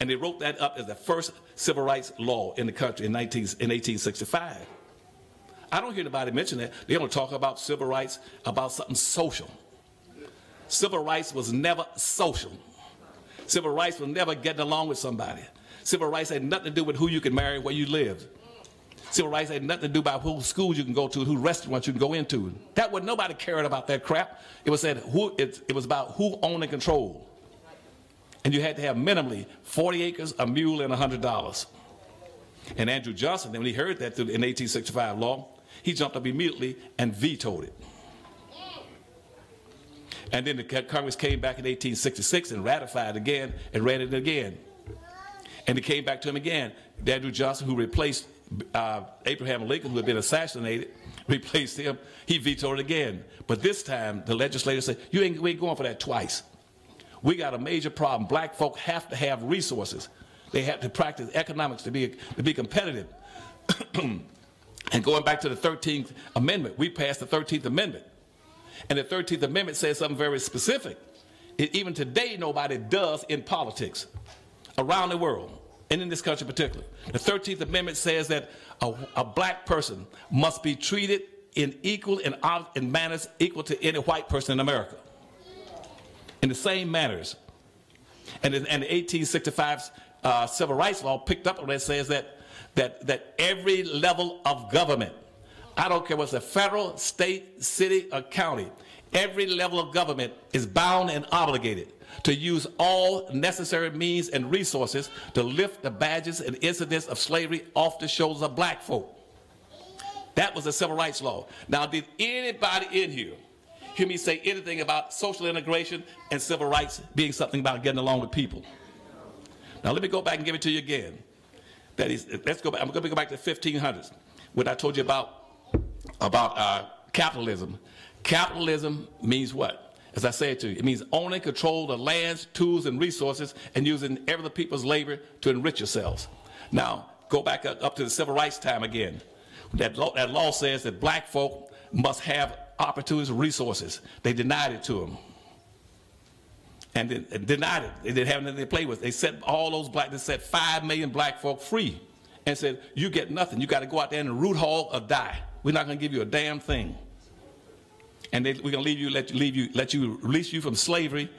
And they wrote that up as the first civil rights law in the country in 1865. I don't hear anybody mention that. They don't talk about civil rights, about something social. Civil rights was never social. Civil rights was never getting along with somebody. Civil rights had nothing to do with who you can marry, where you lived. Civil rights had nothing to do about who schools you can go to, who restaurants you can go into. That was nobody cared about that crap. It was said it was about who owned and controlled. And you had to have minimally 40 acres, a mule, and $100. And Andrew Johnson, when he heard that in the 1865 law, he jumped up immediately and vetoed it. And then the Congress came back in 1866 and ratified it again and read it again. And it came back to him again. Andrew Johnson, who replaced Abraham Lincoln, who had been assassinated, replaced him. He vetoed it again. But this time, the legislators said, we ain't going for that twice. We got a major problem. Black folk have to have resources. They have to practice economics to be competitive. And going back to the 13th Amendment, we passed the 13th Amendment. And the 13th Amendment says something very specific. Even today, nobody does in politics around the world, and in this country in particular. The 13th Amendment says that a black person must be treated in manners equal to any white person in America. In the same manners. And the 1865 Civil Rights Law picked up on that, says that every level of government, I don't care what's a federal, state, city, or county, every level of government is bound and obligated to use all necessary means and resources to lift the badges and incidents of slavery off the shoulders of black folk. That was the Civil Rights Law. Now, did anybody in here hear me say anything about social integration and civil rights being something about getting along with people? Now, let me go back and give it to you again. Let's go back. I'm going to go back to the 1500s, when I told you about capitalism. Capitalism means what? As I said to you, it means owning control of lands, tools, and resources, and using every other people's labor to enrich yourselves. Now, go back up to the civil rights time again. That law says that black folk must have opportunities and resources. They denied it to them. And then denied it. They didn't have anything to play with. They set all those they set 5 million black folk free and said, you get nothing. You got to go out there and root hog or die. We're not going to give you a damn thing. And we're going to release you from slavery,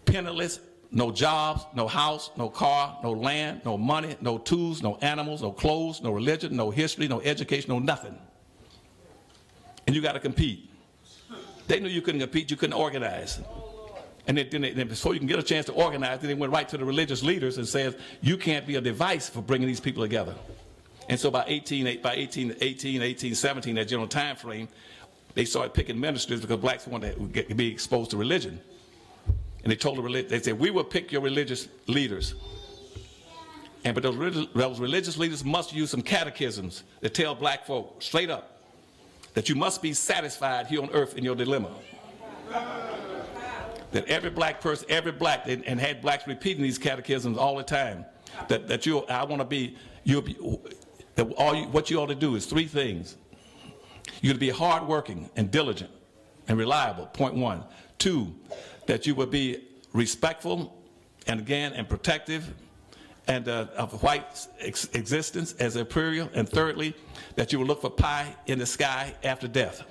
penniless, no jobs, no house, no car, no land, no money, no tools, no animals, no clothes, no religion, no history, no education, no nothing. And you got to compete. They knew you couldn't compete, you couldn't organize. And then before you can get a chance to organize, then they went right to the religious leaders and said, you can't be a device for bringing these people together. And so by 1818, 1817, that general time frame, they started picking ministers because blacks wanted to be exposed to religion. And they told they said, we will pick your religious leaders. But those religious leaders must use some catechisms that tell black folk straight up that you must be satisfied here on earth in your dilemma. That every black person, and had blacks repeating these catechisms all the time, what you ought to do is 3 things. You're to be hardworking and diligent and reliable, point 1. 2, that you will be respectful and protective and of white existence as imperial. And thirdly, that you will look for pie in the sky after death.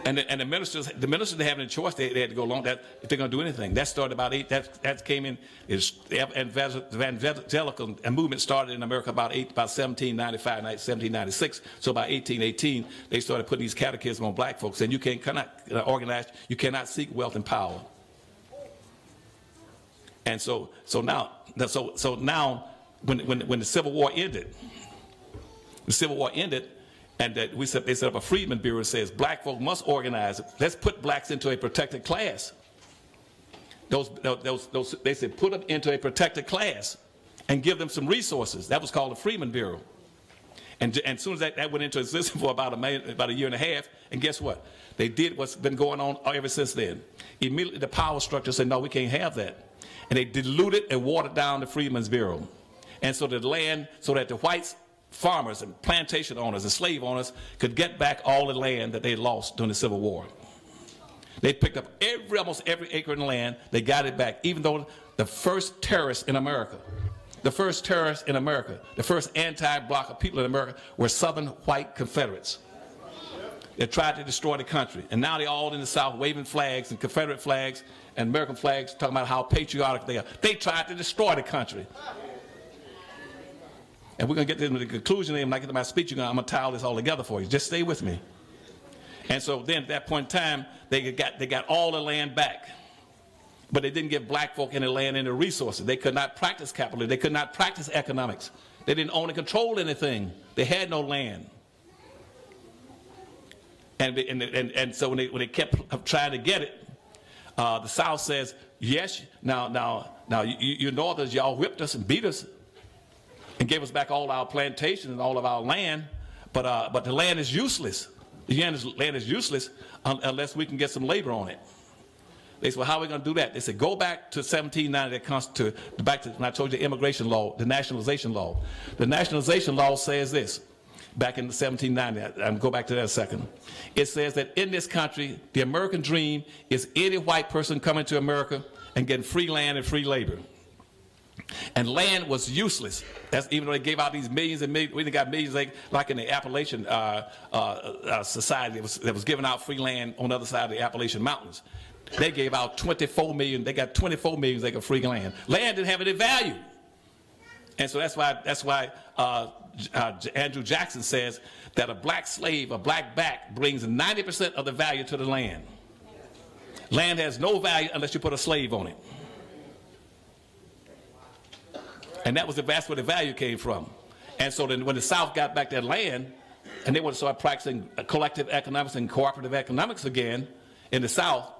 And the ministers didn't have any choice. They had to go along that if they're going to do anything. That started about that came in. The evangelical movement started in America about 1795, 1796. So by 1818, they started putting these catechisms on black folks, and you cannot organize. You cannot seek wealth and power. And so now when the Civil War ended, and that they set up a Freedmen Bureau that says black folk must organize. Let's put blacks into a protected class. They said put them into a protected class and give them some resources. That was called the Freedmen Bureau. And as soon as that went into existence for about a year and a half, and guess what? They did what's been going on ever since then. Immediately the power structure said, no, we can't have that. And they diluted and watered down the Freedmen's Bureau. And so that the whites, farmers and plantation owners and slave owners could get back all the land that they lost during the Civil War. They picked up almost every acre in the land. They got it back, even though the first terrorists in America, the first anti-block of people in America were Southern white Confederates. They tried to destroy the country. And now they're all in the South waving flags and Confederate flags and American flags, talking about how patriotic they are. They tried to destroy the country. And we're going to get to the conclusion, and when I get to my speech, I'm going to tie all this all together for you. Just stay with me. And so then at that point in time, they got all the land back. But they didn't give black folk any land and any resources. They could not practice capitalism. They could not practice economics. They didn't own and control anything. They had no land. And so when they kept trying to get it, the South says, yes, now you Northerners, y'all whipped us and beat us and gave us back all our plantations and all of our land, but the land is useless. The land is useless unless we can get some labor on it. They said, well, how are we going to do that? They said, go back to 1790, back to when I told you the immigration law, the nationalization law. The nationalization law says this, back in 1790, I'll go back to that a second. It says that in this country, the American dream is any white person coming to America and getting free land and free labor. And land was useless. That's, even though they gave out these millions and millions, we got millions, like in the Appalachian society that was giving out free land on the other side of the Appalachian Mountains. They gave out 24 million. They got 24 million acres of free land. Land didn't have any value, and so that's why Andrew Jackson says that a black slave, a black back, brings 90% of the value to the land. Land has no value unless you put a slave on it. And that's where the value came from. And so then when the South got back that land, and they want to start practicing collective economics and cooperative economics again in the South,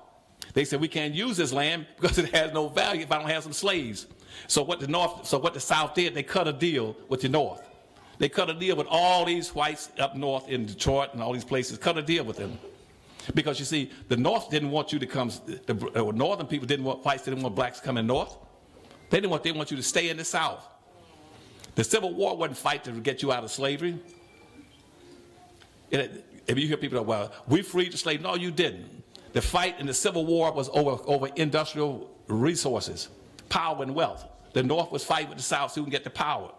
they said we can't use this land because it has no value if I don't have some slaves. So what the South did, they cut a deal with the North. They cut a deal with all these whites up north in Detroit and all these places, cut a deal with them. Because you see, the North didn't want you to come, the Northern people whites didn't want blacks to come in North. They want you to stay in the South. The Civil War wasn't fight to get you out of slavery. If you hear people say, well, we freed the slaves, no, you didn't. The fight in the Civil War was over industrial resources, power and wealth. The North was fighting with the South so we can get the power,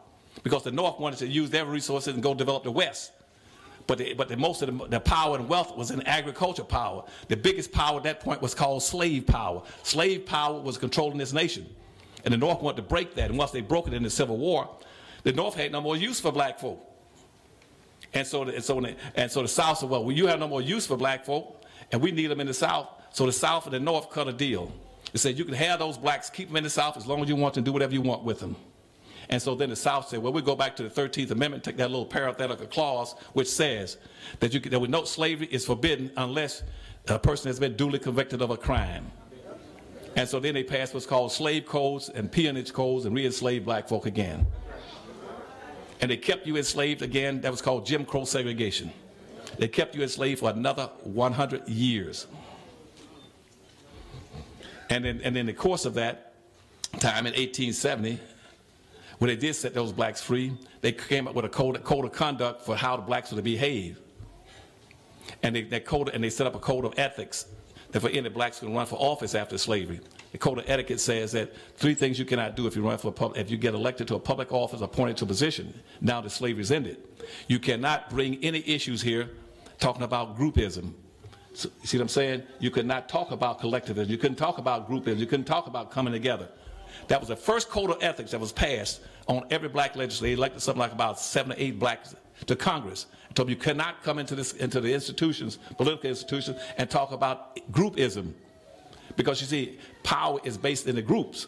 because the North wanted to use their resources and go develop the West. But most of the power and wealth was in agriculture power. The biggest power at that point was called slave power. Slave power was controlling this nation. And the North wanted to break that. And once they broke it in the Civil War, the North had no more use for black folk. And so the South said, well, you have no more use for black folk, and we need them in the South. So the South and the North cut a deal. They said, you can have those blacks, keep them in the South as long as you want to, do whatever you want with them. And so then the South said, well, we go back to the 13th Amendment, take that little parenthetical clause, which says that slavery is forbidden unless a person has been duly convicted of a crime. And so then they passed what's called slave codes and peonage codes and re-enslaved black folk again. And they kept you enslaved again. That was called Jim Crow segregation. They kept you enslaved for another 100 years. And in the course of that time in 1870, when they did set those blacks free, they came up with a code of conduct for how the blacks were to behave. And they set up a code of ethics that for any blacks can run for office after slavery. The code of etiquette says that 3 things you cannot do if you run for if you get elected to a public office, appointed to a position, now that slavery is ended. You cannot bring any issues here talking about groupism. So, you see what I'm saying? You could not talk about collectivism. You couldn't talk about groupism. You couldn't talk about coming together. That was the first code of ethics that was passed on every black legislator. They elected something like about 7 or 8 blacks to Congress. So you cannot come into the institutions, political institutions, and talk about groupism. Because you see, power is based in the groups.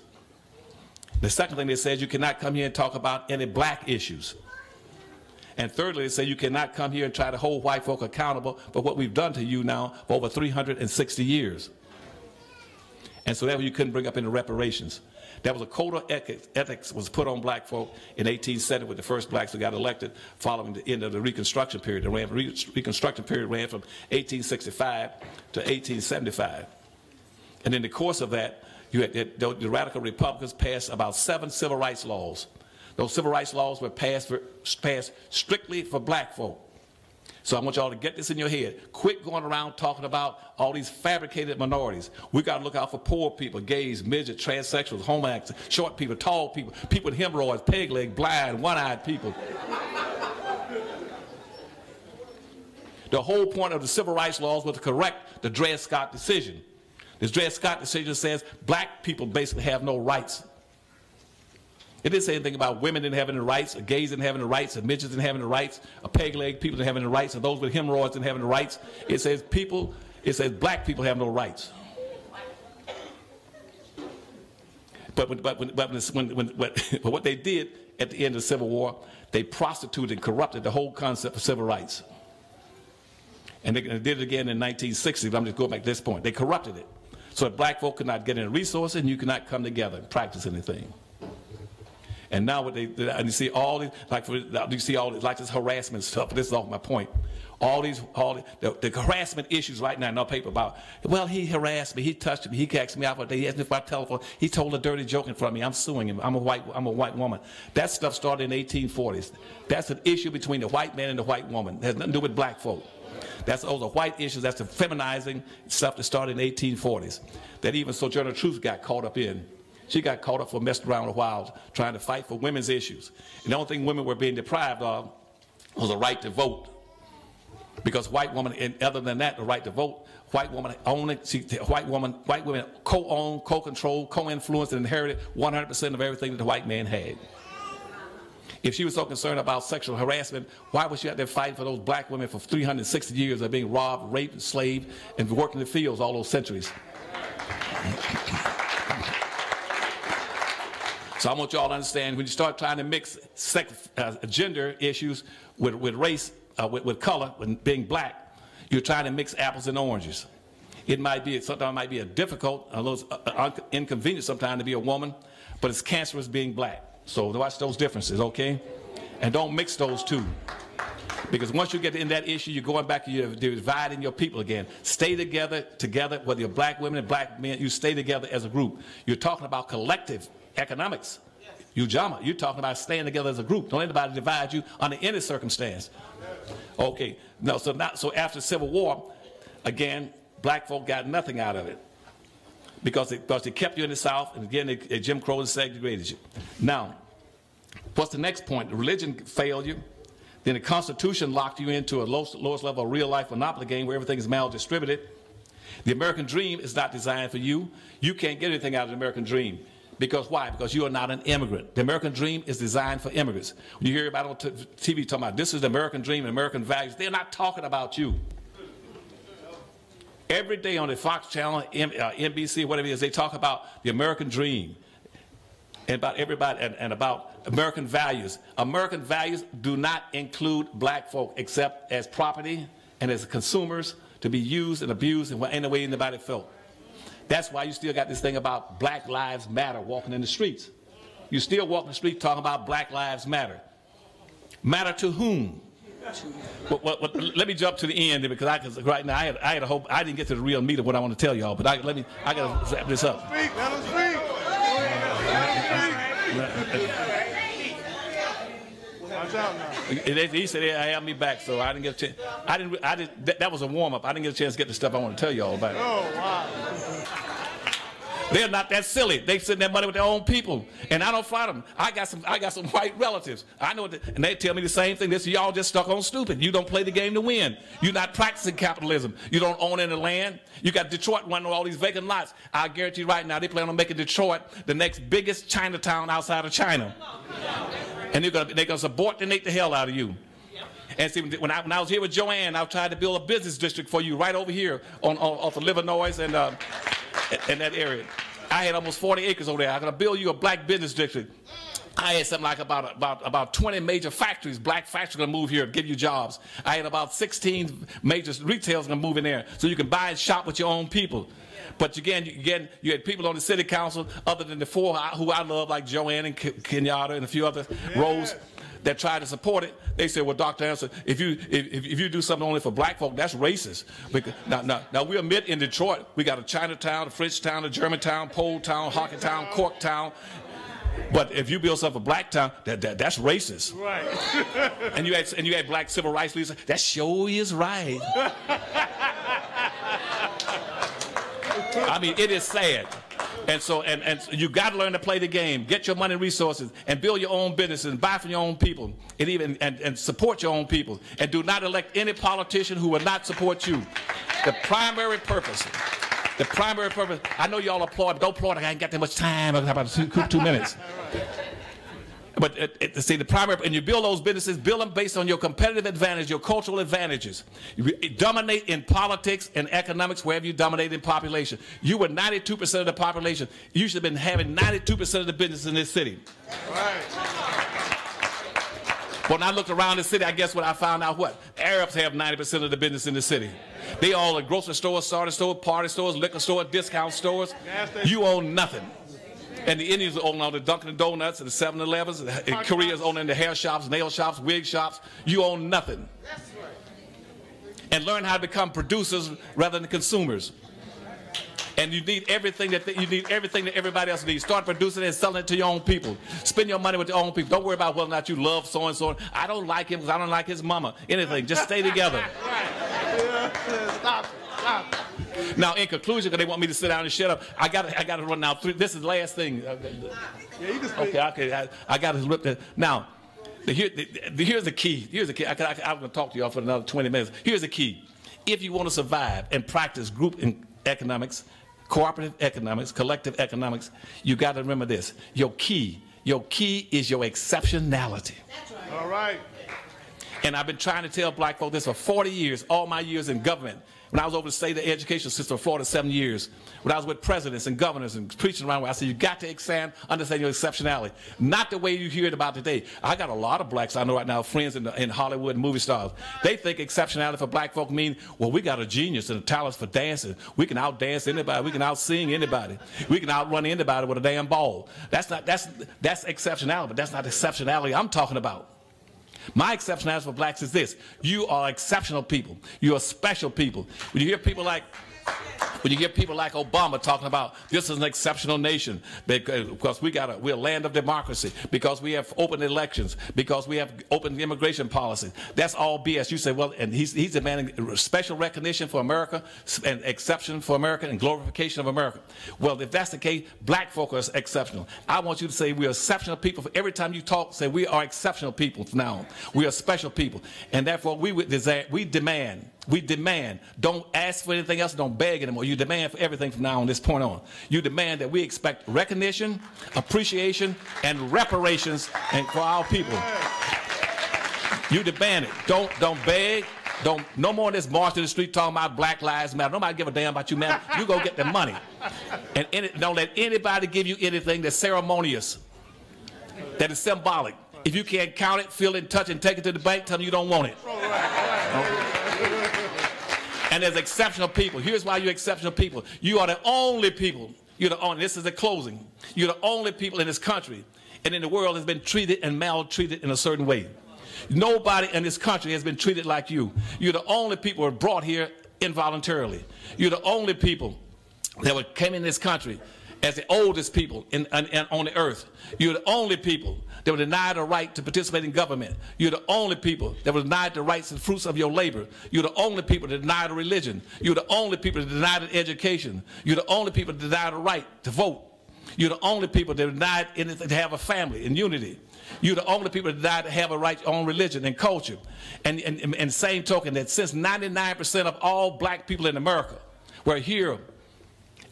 The second thing they said, you cannot come here and talk about any black issues. And thirdly, they say you cannot come here and try to hold white folk accountable for what we've done to you now for over 360 years. And so that you couldn't bring up any reparations. That was a code of ethics was put on black folk in 1870 with the first blacks who got elected following the end of the Reconstruction period. The Reconstruction period ran from 1865 to 1875. And in the course of that, the radical Republicans passed about 7 civil rights laws. Those civil rights laws were passed strictly for black folk. So I want y'all to get this in your head. Quit going around talking about all these fabricated minorities. We got to look out for poor people, gays, midgets, transsexuals, homosexuals, short people, tall people, people with hemorrhoids, peg leg, blind, one-eyed people. The whole point of the civil rights laws was to correct the Dred Scott decision. The Dred Scott decision says black people basically have no rights. It didn't say anything about women didn't have any rights, or gays didn't have any rights, or midgets didn't have any rights, or peg leg people didn't have any rights, or those with hemorrhoids didn't have any rights. It says black people have no rights. But what they did at the end of the Civil War, they prostituted and corrupted the whole concept of civil rights. And they did it again in 1960, but I'm just going back to this point. They corrupted it. So that black folk could not get any resources and you could not come together and practice anything. And now what and you see all these, like this harassment stuff, this is off my point. The harassment issues right now in our paper about, well, he harassed me, he touched me, he asked me out for a day, he asked me for my telephone, he told a dirty joke in front of me, I'm suing him, I'm a white woman. That stuff started in the 1840s. That's an issue between the white man and the white woman. It has nothing to do with black folk. Those are white issues, that's the feminizing stuff that started in the 1840s. That even Sojourner Truth got caught up in. She got caught up for messing around a while trying to fight for women's issues. And the only thing women were being deprived of was a right to vote. Because white women, and other than that, the right to vote, white women co-owned, co-controlled, co-influenced, and inherited 100% of everything that the white man had. If she was so concerned about sexual harassment, why was she out there fighting for those black women for 360 years of being robbed, raped, enslaved, and working in the fields all those centuries? So I want you all to understand, when you start trying to mix gender issues with race, with color, with being black, you're trying to mix apples and oranges. Sometimes it might be a difficult, a little inconvenient sometimes to be a woman, but it's cancerous being black. So watch those differences, okay? And don't mix those two. Because once you get in that issue, you're going back, you're dividing your people again. Stay together, whether you're black women and black men, you stay together as a group. You're talking about collective economics. You're talking about staying together as a group. Don't let anybody divide you under any circumstance. Okay, no, so after the Civil War, again, black folk got nothing out of it. Because they kept you in the South, and again, Jim Crow segregated you. Now, what's the next point? The religion failed you. Then the Constitution locked you into a lowest level of real life monopoly game where everything is maldistributed. The American dream is not designed for you. You can't get anything out of the American dream. Because why? Because you are not an immigrant. The American dream is designed for immigrants. When you hear about on TV talking about this is the American dream and American values, they're not talking about you. Every day on the Fox channel, NBC, whatever it is, they talk about the American dream and about everybody and about American values. American values do not include black folk except as property and as consumers to be used and abused in any way anybody felt. That's why you still got this thing about Black Lives Matter walking in the streets. You still walk in the street talking about Black Lives Matter. Matter to whom? Let me jump to the end because right now I had a hope. I didn't get to the real meat of what I want to tell y'all, but I got to wrap this up. Let him speak. Watch out now. He said they had me back, so I didn't get a chance. That was a warm up. I didn't get a chance to get the stuff I want to tell y'all about. Oh wow. They're not that silly. They send that money with their own people, and I don't fight them. I got some white relatives. I know, and they tell me the same thing. They say y'all just stuck on stupid. You don't play the game to win. You're not practicing capitalism. You don't own any land. You got Detroit running all these vacant lots. I guarantee right now they plan on making Detroit the next biggest Chinatown outside of China, and they're gonna subordinate the hell out of you. And see, when I was here with Joanne, I tried to build a business district for you right over here off of Livernois and in that area. I had almost 40 acres over there. I'm going to build you a black business district. I had something like about 20 major factories, black factories going to move here to give you jobs. I had about 16 major retailers going to move in there so you can buy and shop with your own people. But again, you had people on the city council other than the four who I love, like Joanne and Kenyatta and a few other Rose, that tried to support it. They said, well, Dr. Anderson, if you do something only for black folk, that's racist. Because, now we admit in Detroit, we got a Chinatown, a Frenchtown, a Germantown, Poletown, Hockeytown, Corktown. But if you build stuff a black town, that's racist. Right. And you had black civil rights leaders. That sure is right. I mean, it is sad. And so, and you got to learn to play the game. Get your money and resources, and build your own businesses, and buy from your own people, and even and support your own people. And do not elect any politician who will not support you. The primary purpose. I know y'all applaud, but don't applaud. I ain't got that much time. I got about 2 minutes. But see, the primary, and you build those businesses, build them based on your competitive advantage, your cultural advantages. You dominate in politics and economics wherever you dominate in population. You were 92% of the population. You should have been having 92% of the business in this city. Right. When I looked around the city, I guess what I found out, what? Arabs have 90% of the business in the city. They all at grocery stores, starter stores, party stores, liquor stores, discount stores. You own nothing. And the Indians own all the Dunkin' Donuts and the 7-Elevens. And Koreans own the hair shops, nail shops, wig shops. You own nothing. And learn how to become producers rather than consumers. And you need everything that everybody else needs. Start producing it and selling it to your own people. Spend your money with your own people. Don't worry about whether or not you love so and so. I don't like him because I don't like his mama. Anything. Just stay together. Stop. Now, in conclusion, because they want me to sit down and shut up, I got to run now. This is the last thing. Yeah, you can speak. Okay. I got to rip that. Now, here's the key. Here's the key. I'm going to talk to y'all for another 20 minutes. Here's the key. If you want to survive and practice group economics, cooperative economics, collective economics, you got to remember this. Your key is your exceptionality. That's right. All right. And I've been trying to tell black folks this for 40 years, all my years in government. When I was over the state of education system for 47 years, when I was with presidents and governors and preaching around, I said, you got to understand your exceptionality. Not the way you hear it about today. I got a lot of blacks I know right now, friends in Hollywood and movie stars. They think exceptionality for black folk mean, well, we got a genius and a talent for dancing. We can outdance anybody. We can outsing anybody. We can outrun anybody with a damn ball. That's exceptionality, but that's not exceptionality I'm talking about. My exceptionality for blacks is this. You are exceptional people. You are special people. When you hear people like Obama talking about this is an exceptional nation because we're a land of democracy, because we have open elections, because we have open immigration policy. That's all BS. You say, well, and he's demanding special recognition for America and exception for America and glorification of America. Well, if that's the case, black folk are exceptional. I want you to say we are exceptional people. For every time you talk, say we are exceptional people from now on. We are special people. And therefore, we demand, don't ask for anything else, don't beg anymore. You demand for everything from now on, this point on. You demand that we expect recognition, appreciation, and reparations for our people. You demand it. Don't beg. No more of this march to the street talking about Black Lives Matter. Nobody give a damn about you, man. You go get the money. And don't let anybody give you anything that's ceremonious, that is symbolic. If you can't count it, feel it, touch it, and take it to the bank, tell them you don't want it. And as exceptional people, here's why you're exceptional people. You are the only people, this is the closing. You're the only people in this country and in the world has been treated and maltreated in a certain way. Nobody in this country has been treated like you. You're the only people who were brought here involuntarily. You're the only people that came in this country as the oldest people on the earth. You're the only people that were denied the right to participate in government. You're the only people that were denied the rights and fruits of your labor. You're the only people that denied a religion. You're the only people that denied an education. You're the only people that denied the right to vote. You're the only people that denied anything to have a family and unity. You're the only people that denied to have a right to own religion and culture. And same token that since 99% of all black people in America were here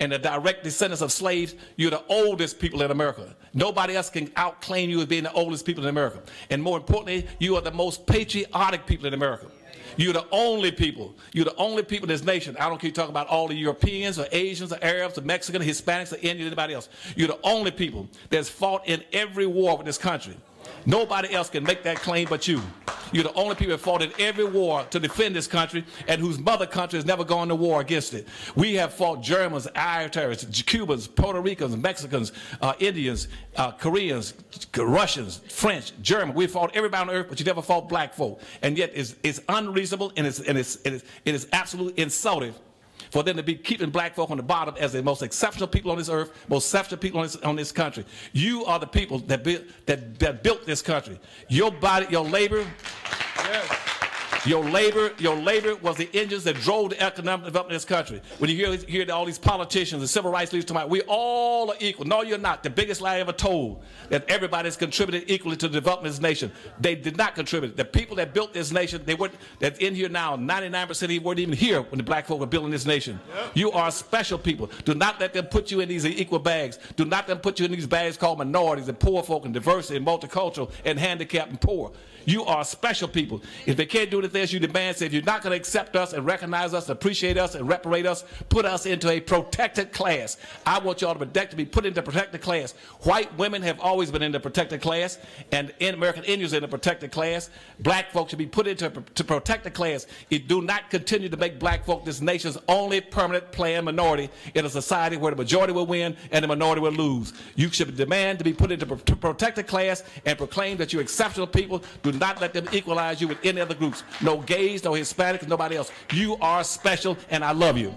and the direct descendants of slaves, you're the oldest people in America. Nobody else can outclaim you as being the oldest people in America. And more importantly, you are the most patriotic people in America. You're the only people. You're the only people in this nation. I don't care talking about all the Europeans or Asians or Arabs or Mexicans, Hispanics or Indians, anybody else. You're the only people that's fought in every war with this country. Nobody else can make that claim but you. You're the only people that fought in every war to defend this country and whose mother country has never gone to war against it. We have fought Germans, Irish, Cubans, Puerto Ricans, Mexicans, Indians, Koreans, Russians, French, German. We fought everybody on earth, but you never fought black folk. And yet it's unreasonable and it is absolutely insulting for them to be keeping black folk on the bottom as the most exceptional people on this earth, most exceptional people on this country. You are the people that built this country. Your body, your labor. Yes. Your labor was the engines that drove the economic development of this country. When you hear all these politicians and civil rights leaders talking about we all are equal. No, you're not. The biggest lie I ever told, that everybody's contributed equally to the development of this nation. They did not contribute. The people that built this nation, that's in here now, 99% of you weren't even here when the black folk were building this nation. Yep. You are special people. Do not let them put you in these equal bags. Do not let them put you in these bags called minorities and poor folk and diversity and multicultural and handicapped and poor. You are special people. If they can't do anything else, you demand, say, if you're not going to accept us and recognize us, appreciate us, and reparate us, put us into a protected class. I want y'all to be put into protected class. White women have always been in the protected class, and American Indians in the protected class. Black folks should be put into protected class. It do not continue to make black folk this nation's only permanent planned minority in a society where the majority will win and the minority will lose. You should demand to be put into protected class and proclaim that you're exceptional people. Do not let them equalize you with any other groups. No gays, no Hispanics, nobody else. You are special, and I love you.